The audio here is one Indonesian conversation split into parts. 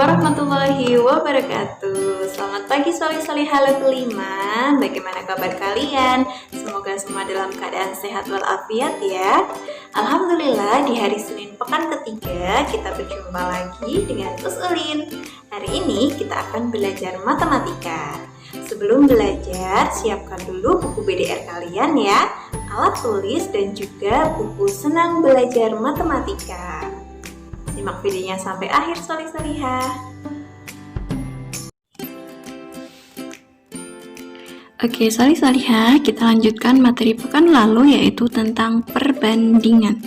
warahmatullahi wabarakatuh. Selamat pagi soli-soli halo kelima. Bagaimana kabar kalian? Semoga semua dalam keadaan sehat walafiat ya. Alhamdulillah di hari Senin pekan ketiga kita berjumpa lagi dengan Usulin. Hari ini kita akan belajar matematika. Sebelum belajar, siapkan dulu buku BDR kalian ya, alat tulis dan juga buku Senang Belajar Matematika. Simak videonya sampai akhir soli-soliha. Oke soli-soliha, kita lanjutkan materi pekan lalu yaitu tentang perbandingan.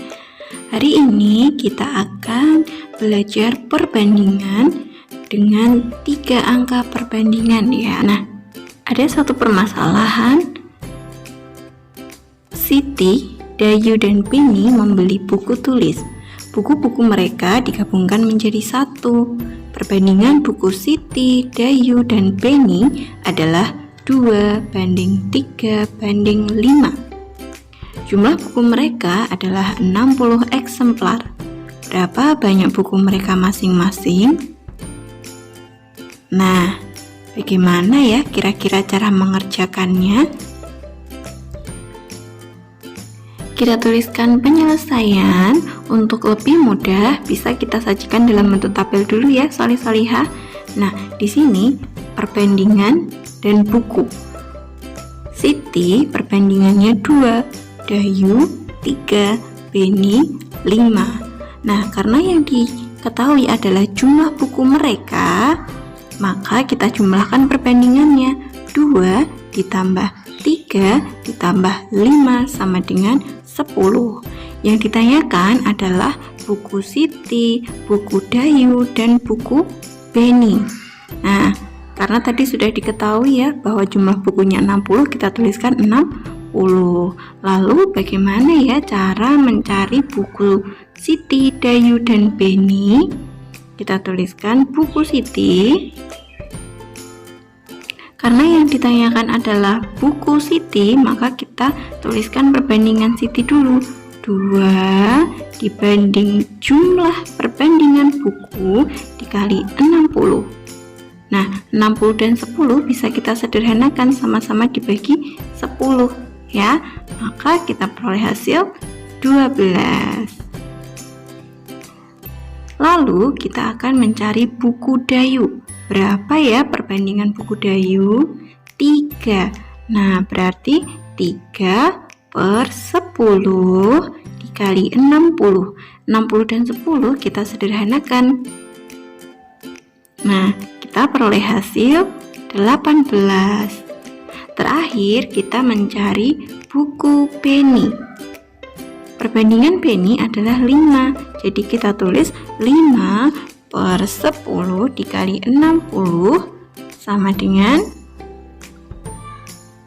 Hari ini kita akan belajar perbandingan dengan 3 angka perbandingan ya. Nah, ada satu permasalahan. Siti, Dayu, dan Penny membeli buku tulis. Buku-buku mereka digabungkan menjadi satu. Perbandingan buku Siti, Dayu, dan Penny adalah 2:3:5. Jumlah buku mereka adalah 60 eksemplar. Berapa banyak buku mereka masing-masing? Nah, bagaimana ya kira-kira cara mengerjakannya? Kita tuliskan penyelesaian. Untuk lebih mudah bisa kita sajikan dalam bentuk tabel dulu ya soli-soliha. Nah, di sini perbandingan dan buku. Siti perbandingannya 2, Dayu 3, Penny 5. Nah, karena yang diketahui adalah jumlah buku mereka, maka kita jumlahkan perbandingannya. 2 ditambah 3 ditambah 5 sama dengan 10. Yang ditanyakan adalah buku Siti, buku Dayu, dan buku Penny. Nah, karena tadi sudah diketahui ya bahwa jumlah bukunya 60, kita tuliskan 60. Lalu bagaimana ya cara mencari buku Siti, Dayu, dan Penny? Kita tuliskan buku Siti. Karena yang ditanyakan adalah buku Siti, maka kita tuliskan perbandingan Siti dulu. 2 dibanding jumlah perbandingan buku dikali 60. Nah, 60 dan 10 bisa kita sederhanakan, sama-sama dibagi 10 ya. Maka kita peroleh hasil 12. Lalu kita akan mencari buku Dayu. Berapa ya perbandingan buku Dayu? 3. Nah, berarti 3/10 dikali 60. 60 dan 10 kita sederhanakan. Nah, kita peroleh hasil 18. Terakhir kita mencari buku Penny. Perbandingan Penny adalah 5. Jadi kita tulis 5/10 dikali 60 sama dengan,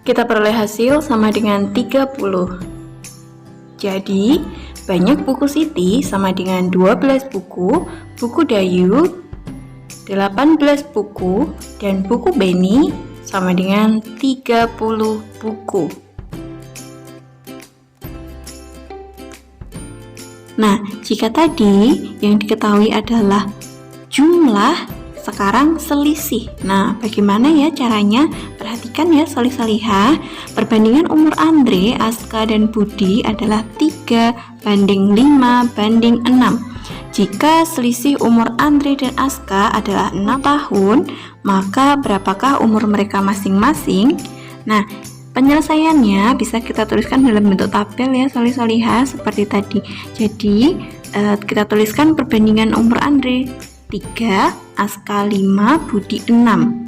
kita peroleh hasil sama dengan 30. Jadi banyak buku Siti sama dengan 12 buku Dayu 18 buku, dan buku Penny sama dengan 30 buku. Nah, jika tadi yang diketahui adalah jumlah, sekarang selisih. Nah, bagaimana ya caranya? Perhatikan ya soli-soliha. Perbandingan umur Andre, Aska, dan Budi adalah 3:5:6. Jika selisih umur Andre dan Aska adalah 6 tahun, maka berapakah umur mereka masing-masing? Nah, penyelesaiannya bisa kita tuliskan dalam bentuk tabel ya soli-soliha seperti tadi. Jadi kita tuliskan perbandingan umur Andre 3, Aska 5, Budi 6.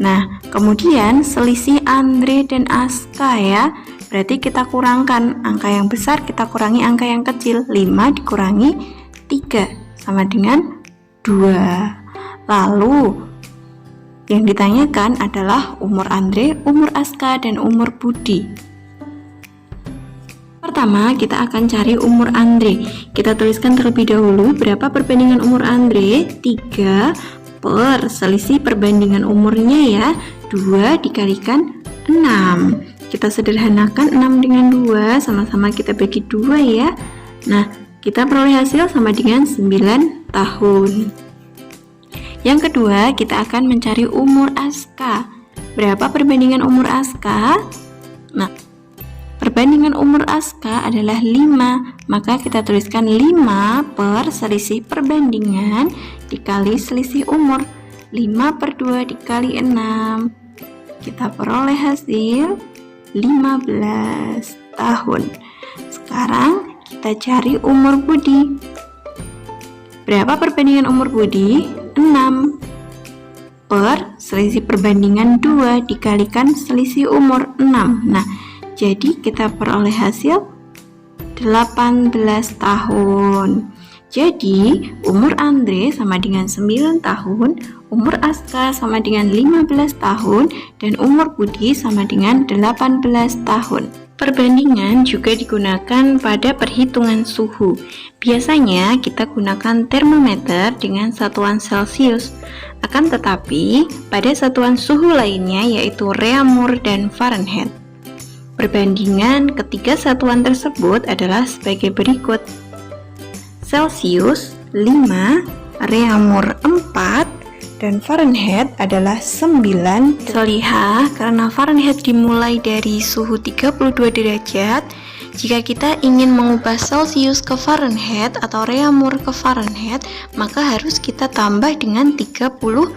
Nah, kemudian selisih Andre dan Aska ya. Berarti kita kurangkan angka yang besar, kita kurangi angka yang kecil. 5 dikurangi 3 sama dengan 2. Lalu yang ditanyakan adalah umur Andre, umur Aska, dan umur Budi. Pertama, kita akan cari umur Andre. Kita tuliskan terlebih dahulu berapa perbandingan umur Andre. 3 per selisih perbandingan umurnya ya, 2 dikalikan 6. Kita sederhanakan 6 dengan 2, sama-sama kita bagi 2 ya. Nah, kita peroleh hasil sama dengan 9 tahun. Yang kedua, kita akan mencari umur Aska. Berapa perbandingan umur Aska? Nah, perbandingan umur Aska adalah 5, maka kita tuliskan 5 per selisih perbandingan dikali selisih umur. 5 per 2 dikali 6. Kita peroleh hasil 15 tahun. Sekarang kita cari umur Budi. Berapa perbandingan umur Budi? 6 per selisih perbandingan 2 dikalikan selisih umur 6. Nah, jadi kita peroleh hasil 18 tahun. Jadi, umur Andre sama dengan 9 tahun, umur Aska sama dengan 15 tahun, dan umur Budi sama dengan 18 tahun. Perbandingan juga digunakan pada perhitungan suhu. Biasanya kita gunakan termometer dengan satuan Celcius. Akan tetapi, pada satuan suhu lainnya yaitu Reaumur dan Fahrenheit. Perbandingan ketiga satuan tersebut adalah sebagai berikut. Celcius 5, Reaumur 4, dan Fahrenheit adalah 9. Lihat, karena Fahrenheit dimulai dari suhu 32 derajat, jika kita ingin mengubah Celcius ke Fahrenheit atau Reaumur ke Fahrenheit, maka harus kita tambah dengan 32.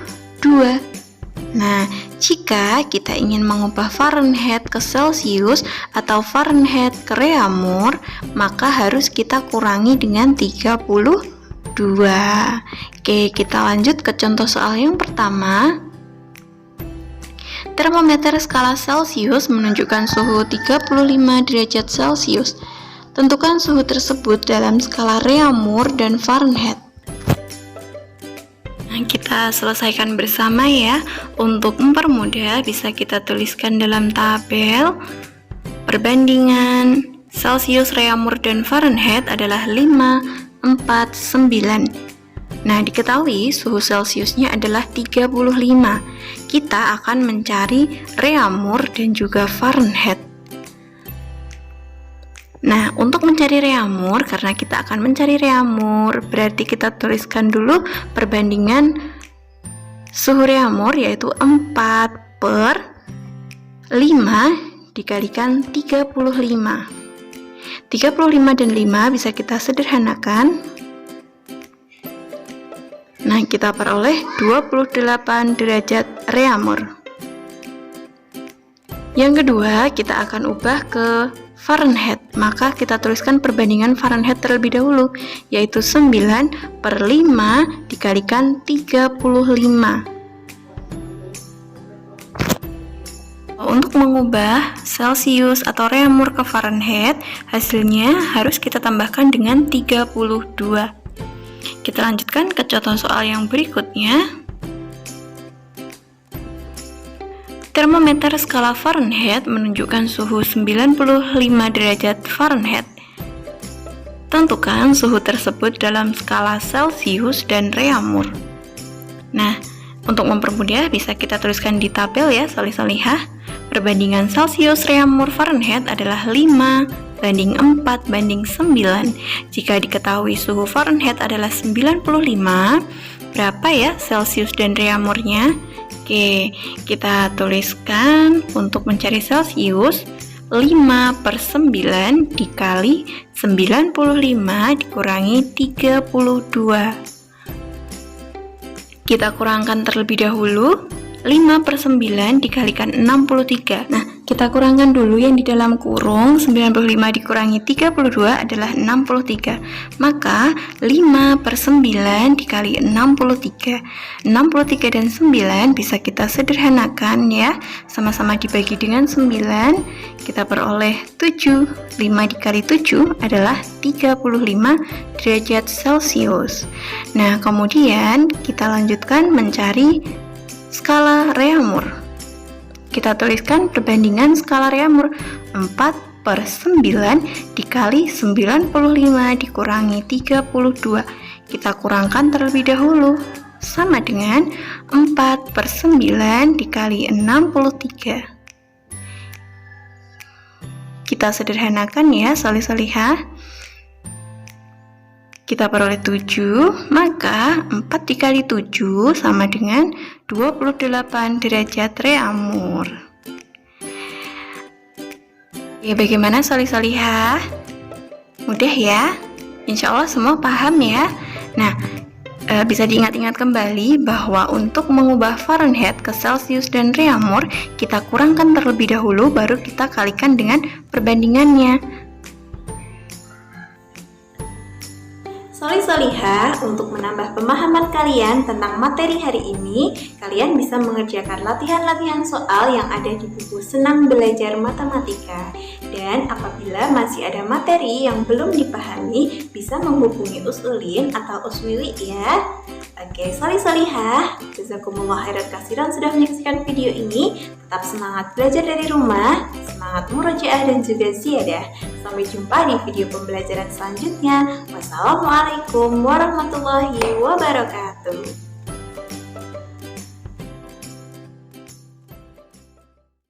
Nah, jika kita ingin mengubah Fahrenheit ke Celcius atau Fahrenheit ke Reaumur, maka harus kita kurangi dengan 32. Oke, kita lanjut ke contoh soal yang pertama. Termometer skala Celcius menunjukkan suhu 35 derajat Celcius. Tentukan suhu tersebut dalam skala Reaumur dan Fahrenheit. Nah, kita selesaikan bersama ya. Untuk mempermudah bisa kita tuliskan dalam tabel. Perbandingan Celcius, Reaumur, dan Fahrenheit adalah 5, 4, 9. Nah, diketahui suhu Celciusnya adalah 35. Kita akan mencari Reaumur dan juga Fahrenheit. Nah, untuk mencari Reaumur, karena kita akan mencari Reaumur, berarti kita tuliskan dulu perbandingan suhu Reaumur, yaitu 4 per 5 dikalikan 35. 35 dan 5 bisa kita sederhanakan. Nah, kita peroleh 28 derajat Reaumur. Yang kedua, kita akan ubah ke Fahrenheit, maka kita tuliskan perbandingan Fahrenheit terlebih dahulu, yaitu 9 per 5 dikalikan 35. Untuk mengubah Celcius atau Reaumur ke Fahrenheit, hasilnya harus kita tambahkan dengan 32. Kita lanjutkan ke contoh soal yang berikutnya. Termometer skala Fahrenheit menunjukkan suhu 95 derajat Fahrenheit. Tentukan suhu tersebut dalam skala Celcius dan Reaumur. Nah, untuk mempermudah bisa kita tuliskan di tabel ya, solih-solihah. Perbandingan Celcius, Reaumur, Fahrenheit adalah 5 banding 4 banding 9. Jika diketahui suhu Fahrenheit adalah 95, berapa ya Celcius dan Reaumurnya? Oke, kita tuliskan untuk mencari Celcius 5 per 9 dikali 95 dikurangi 32. Kita kurangkan terlebih dahulu. 5 per 9 dikalikan 63. Nah, kita kurangkan dulu yang di dalam kurung. 95 dikurangi 32 adalah 63. Maka 5 per 9 dikali 63. 63 dan 9 bisa kita sederhanakan ya. Sama-sama dibagi dengan 9. Kita peroleh 7. 5 dikali 7 adalah 35 derajat Celcius. Nah, kemudian kita lanjutkan mencari skala Reaumur. Kita tuliskan perbandingan skala Reaumur 4 per 9 dikali 95 dikurangi 32. Kita kurangkan terlebih dahulu. Sama dengan 4 per 9 dikali 63. Kita sederhanakan ya, solih-solihah. kita peroleh 7, maka 4 dikali 7 sama dengan 28 derajat reaumur. Ya, bagaimana solih-solihah? Mudah ya? Insya Allah semua paham ya? Nah, bisa diingat-ingat kembali bahwa untuk mengubah Fahrenheit ke Celsius dan reaumur, kita kurangkan terlebih dahulu, baru kita kalikan dengan perbandingannya. Solih-solihah, untuk menambah pemahaman kalian tentang materi hari ini, kalian bisa mengerjakan latihan-latihan soal yang ada di buku Senang Belajar Matematika. Dan apabila masih ada materi yang belum dipahami, bisa menghubungi Usulin atau Uswiwi ya. Oke, solih-solihah, jazakumullah khairan katsiran sudah menyaksikan video ini. Tetap semangat belajar dari rumah, semangat murojaah dan juga ziyadah. Sampai jumpa di video pembelajaran selanjutnya. Wassalamualaikum warahmatullahi wabarakatuh.